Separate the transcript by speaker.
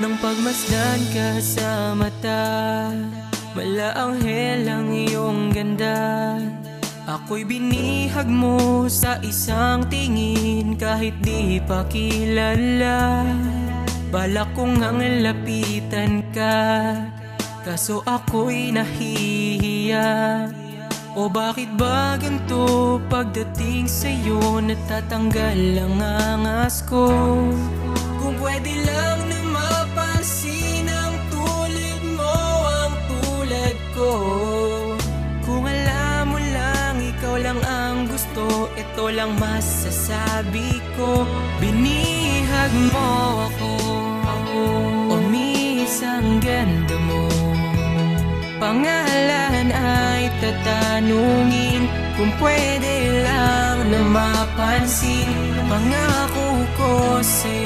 Speaker 1: Nang pagmasdan ka sa mata, malaanghel ang iyong ganda. Ako'y binihag mo sa isang tingin kahit di pa kilala. Balak ko ngang lapitan ka, kaso ako'y nahihiya. O bakit ba ganito pagdating sa'yo, natatanggal ang angas ko? Kung pwede lang na mapansin ang tulad mo, ang tulad ko. Kung alam mo lang, ikaw lang ang gusto, ito lang masasabi ko. Binihag mo ako, o miss ang ganda mo. Pangalan ay tatanungin, kung pwede lang na mapansin. Pangako ko sa'yo